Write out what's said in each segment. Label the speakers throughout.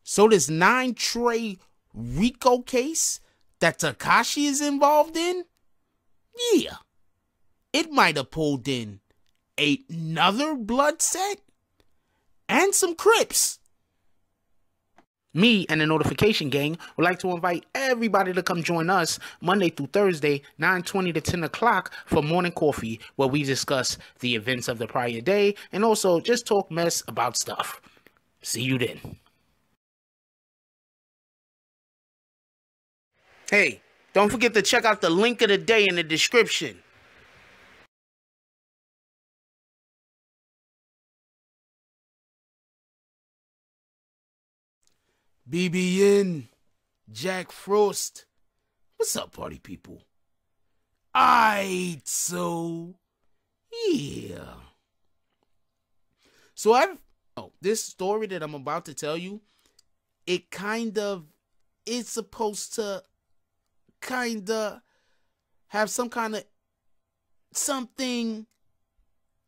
Speaker 1: So this 9-tray RICO case that Tekashi is involved in? Yeah. It might have pulled in another blood set and some Crips. Me and the Notification Gang would like to invite everybody to come join us Monday through Thursday, 9:20 to 10 o'clock for morning coffee, where we discuss the events of the prior day and also just talk mess about stuff. See you then. Hey, don't forget to check out the link of the day in the description. BBN, Jack Frost. What's up, party people? So yeah. So this story that I'm about to tell you, it is supposed to have something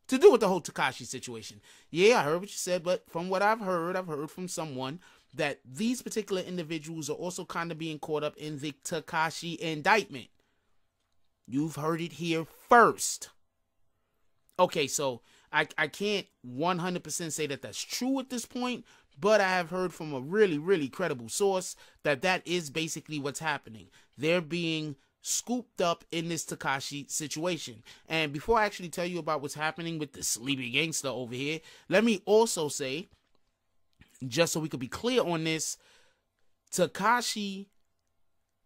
Speaker 1: to do with the whole Tekashi situation. Yeah, I heard what you said, but from what I've heard from someone that these particular individuals are also kind of being caught up in the Tekashi indictment. You've heard it here first. Okay, so I can't 100% say that that's true at this point, but I have heard from a really, really credible source that is basically what's happening. They're being scooped up in this Tekashi situation. And before I actually tell you about what's happening with the sleepy gangster over here, let me also say, just so we could be clear on this, Tekashi,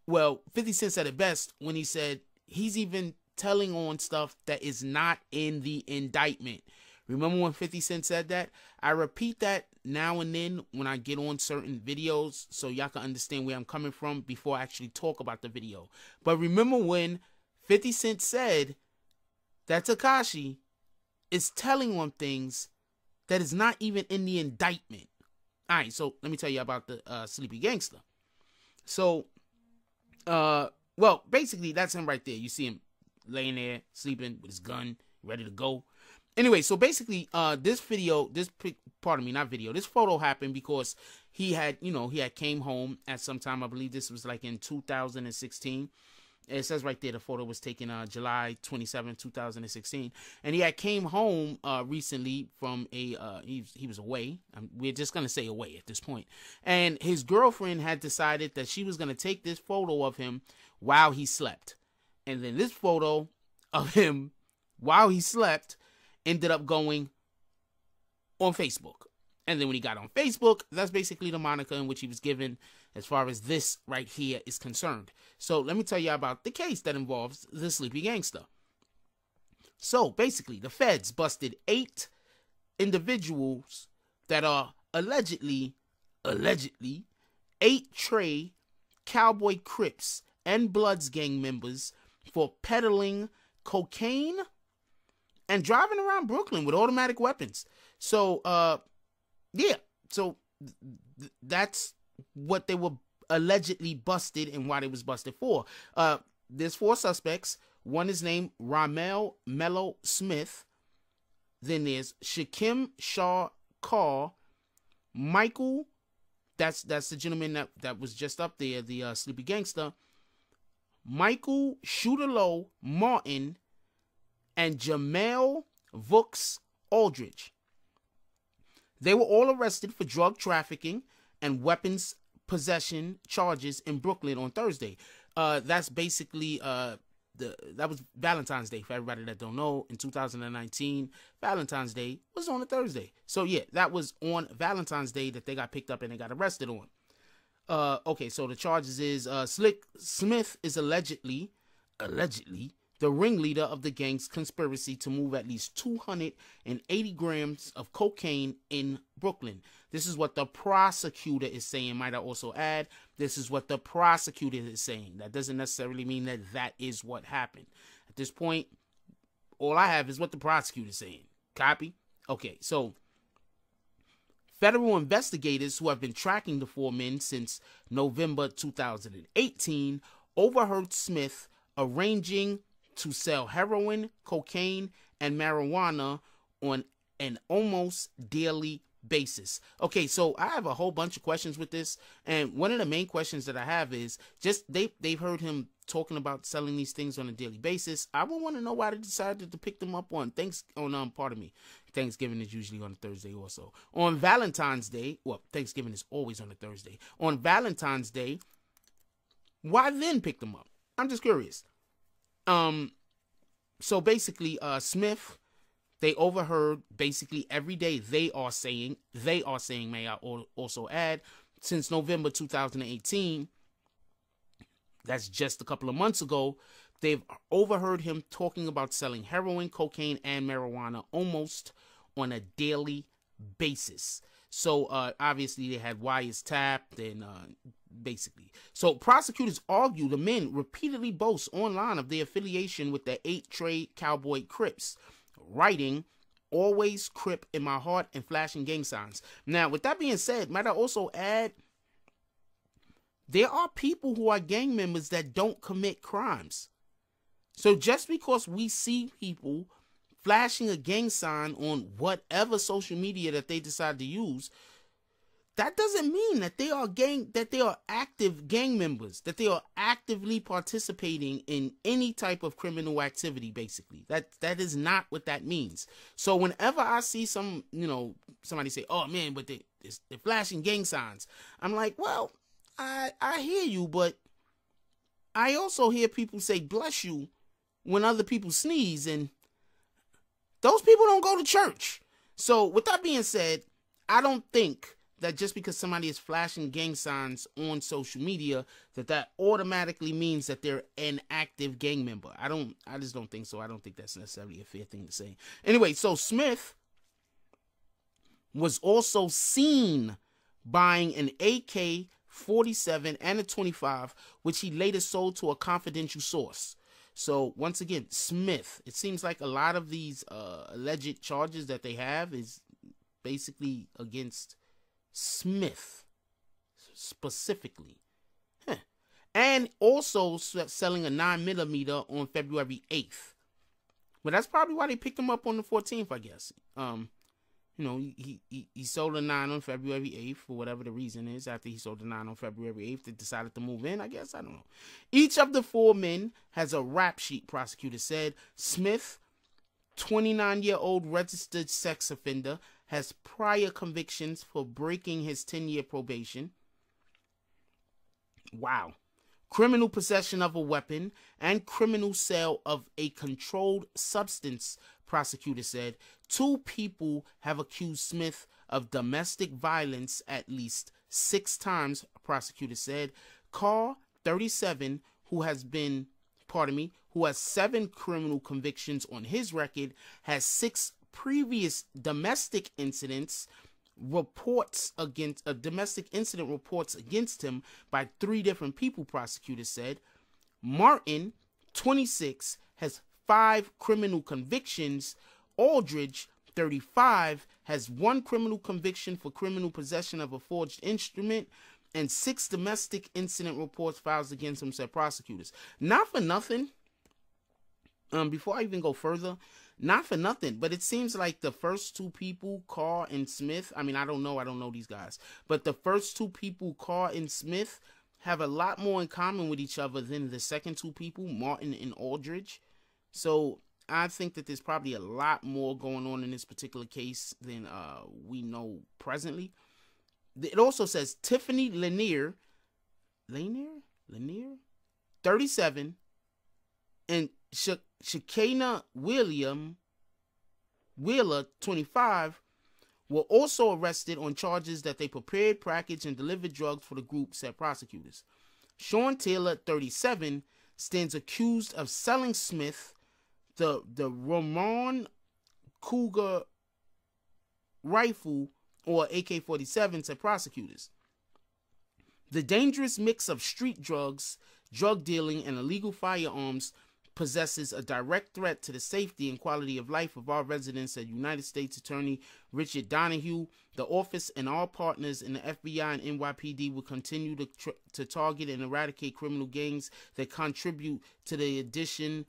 Speaker 1: well, 50 Cent said it best when he said he's even telling on stuff that is not in the indictment. Remember when 50 Cent said that? I repeat that now and then when I get on certain videos so y'all can understand where I'm coming from before I actually talk about the video. But remember when 50 Cent said that Tekashi is telling on things that is not even in the indictment. All right, so let me tell you about the sleepy gangster. So, well, basically that's him right there. You see him laying there sleeping with his gun, ready to go. Anyway, so basically, this photo happened because he had came home at some time. I believe this was like in 2016. It says right there the photo was taken July 27, 2016, and he had came home recently from a he was away. We're just gonna say away at this point, and his girlfriend had decided that she was gonna take this photo of him while he slept, and then this photo of him while he slept ended up going on Facebook. And then when he got on Facebook, that's basically the moniker in which he was given as far as this right here is concerned. So let me tell you about the case that involves the sleepy gangster. So basically, the feds busted 8 individuals that are allegedly 8-tray Cowboy Crips and Bloods gang members for peddling cocaine and driving around Brooklyn with automatic weapons. So, yeah. So that's what they were allegedly busted and why they was busted for. There's 4 suspects. One is named Ramel Mello Smith. Then there's Shakim Shaw Carr. Michael, that's the gentleman that was just up there, the sleepy gangster. Michael Shooterlow Martin and Jamel Vooks Aldridge. They were all arrested for drug trafficking and weapons possession charges in Brooklyn on Thursday. That's basically that was Valentine's Day. For everybody that don't know, in 2019, Valentine's Day was on a Thursday. So yeah, that was on Valentine's Day that they got picked up and they got arrested on. Okay, so the charges is Slick Smith is allegedly the ringleader of the gang's conspiracy to move at least 280 grams of cocaine in Brooklyn. This is what the prosecutor is saying. Might I also add, this is what the prosecutor is saying. That doesn't necessarily mean that is what happened. At this point, all I have is what the prosecutor is saying. Copy? Okay, so federal investigators who have been tracking the 4 men since November 2018 overheard Smith arranging to sell heroin, cocaine, and marijuana on an almost daily basis. Okay, so I have a whole bunch of questions with this, and one of the main questions that I have is just they've heard him talking about selling these things on a daily basis. I would want to know why they decided to pick them up on Thanksgiving is usually on a Thursday also. On Valentine's Day, well, Thanksgiving is always on a Thursday. On Valentine's Day, why then pick them up? I'm just curious. So basically, Smith, they overheard basically every day they are saying, may I also add, since November 2018, that's just a couple of months ago, they've overheard him talking about selling heroin, cocaine, and marijuana almost on a daily basis. So obviously they had wires tapped and basically. So prosecutors argue the men repeatedly boast online of their affiliation with the 8 Trade Cowboy Crips, writing, "Always Crip in my heart," and flashing gang signs. Now, with that being said, might I also add, there are people who are gang members that don't commit crimes. So just because we see people flashing a gang sign on whatever social media that they decide to use, that doesn't mean that they are active gang members, that they are actively participating in any type of criminal activity, basically. That is not what that means. So whenever I see somebody say, "Oh man, but they're flashing gang signs," I'm like, well, I hear you, but I also hear people say "bless you" when other people sneeze, and those people don't go to church. So with that being said, I don't think that just because somebody is flashing gang signs on social media, that automatically means that they're an active gang member. I just don't think so. I don't think that's necessarily a fair thing to say. Anyway, so Smith was also seen buying an AK-47 and a 25, which he later sold to a confidential source. So once again, Smith, it seems like a lot of these alleged charges that they have is basically against Smith specifically. And also selling a 9mm on February 8th. But that's probably why they picked him up on the 14th, I guess. He sold a 9 on February 8th for whatever the reason is. After he sold the 9 on February 8th, they decided to move in, I guess. I don't know. Each of the 4 men has a rap sheet, prosecutor said. Smith, 29-year-old registered sex offender, has prior convictions for breaking his 10-year probation. Wow. Criminal possession of a weapon and criminal sale of a controlled substance, prosecutor said. 2 people have accused Smith of domestic violence at least 6 times, prosecutor said. Carr, 37, who has 7 criminal convictions on his record, has 6 previous domestic incident reports against him by 3 different people, prosecutors said. Martin, 26, has 5 criminal convictions. Aldridge, 35, has 1 criminal conviction for criminal possession of a forged instrument and 6 domestic incident reports filed against him, said prosecutors. Not for nothing, before I even go further, not for nothing, but it seems like the first 2 people, Carr and Smith, I don't know these guys, but the first 2 people, Carr and Smith, have a lot more in common with each other than the second 2 people, Martin and Aldridge. So I think that there's probably a lot more going on in this particular case than we know presently. It also says Tiffany Lanier, 37, and Shekinah Wheeler, 25, were also arrested on charges that they prepared, packaged, and delivered drugs for the group, said prosecutors. Sean Taylor, 37, stands accused of selling Smith the Ramon Cougar rifle, or AK-47, said prosecutors. The dangerous mix of street drugs, drug dealing, and illegal firearms possesses a direct threat to the safety and quality of life of our residents, said United States Attorney Richard Donahue. The office and all partners in the FBI and NYPD will continue to target and eradicate criminal gangs that contribute to addition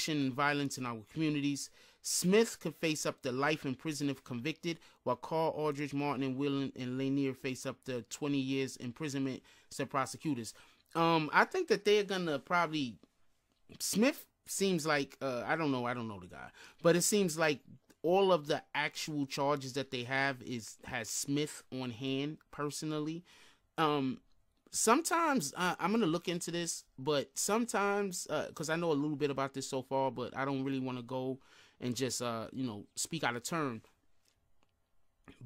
Speaker 1: and violence in our communities. Smith could face up to life in prison if convicted, while Carl, Aldridge, Martin, and Willen and Lanier face up to 20 years imprisonment, said prosecutors. I think that they're gonna probably, Smith seems like, I don't know the guy, but it seems like all of the actual charges that they have has Smith on hand personally. Sometimes I'm going to look into this, but sometimes, because I know a little bit about this so far, but I don't really want to go and just, speak out of turn.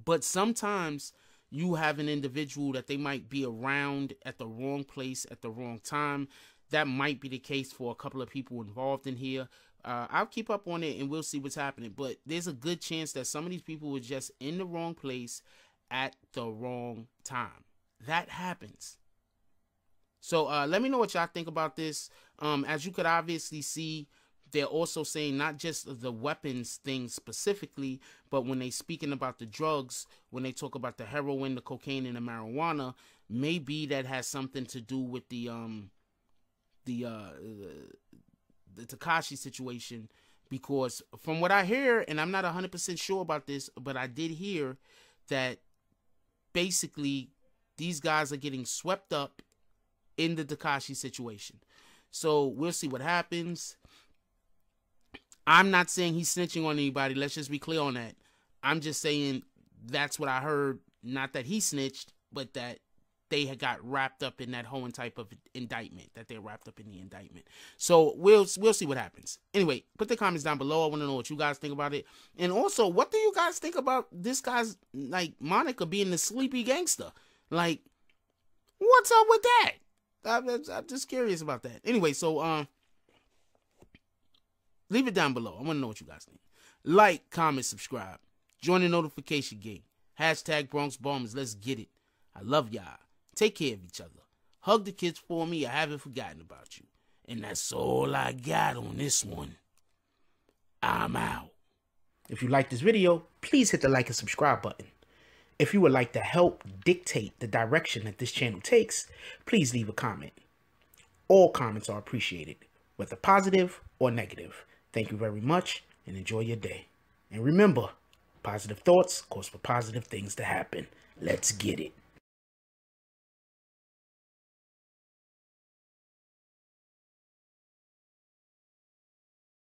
Speaker 1: But sometimes you have an individual that they might be around at the wrong place at the wrong time. That might be the case for a couple of people involved in here. I'll keep up on it and we'll see what's happening. But there's a good chance that some of these people were just in the wrong place at the wrong time. That happens. So let me know what y'all think about this. As you could obviously see, they're also saying not just the weapons thing specifically, but when they speaking about the drugs, when they talk about the heroin, the cocaine, and the marijuana, maybe that has something to do with the Tekashi situation. Because from what I hear, and I'm not 100% sure about this, but I did hear that basically these guys are getting swept up in the Tekashi situation. So we'll see what happens. I'm not saying he's snitching on anybody. Let's just be clear on that. I'm just saying that's what I heard. Not that he snitched, but that they had got wrapped up in that whole type of indictment, that they're wrapped up in the indictment. So we'll see what happens. Anyway, put the comments down below. I want to know what you guys think about it. And also, what do you guys think about this guy's, like, Monica being the sleepy gangster? Like, what's up with that? I'm just curious about that. Anyway, so leave it down below. I want to know what you guys think. Like, comment, subscribe. Join the notification gang. Hashtag Bronx Bombers. Let's get it. I love y'all. Take care of each other. Hug the kids for me. I haven't forgotten about you. And that's all I got on this one. I'm out. If you like this video, please hit the like and subscribe button. If you would like to help dictate the direction that this channel takes, please leave a comment. All comments are appreciated, whether positive or negative. Thank you very much and enjoy your day. And remember, positive thoughts cause for positive things to happen. Let's get it.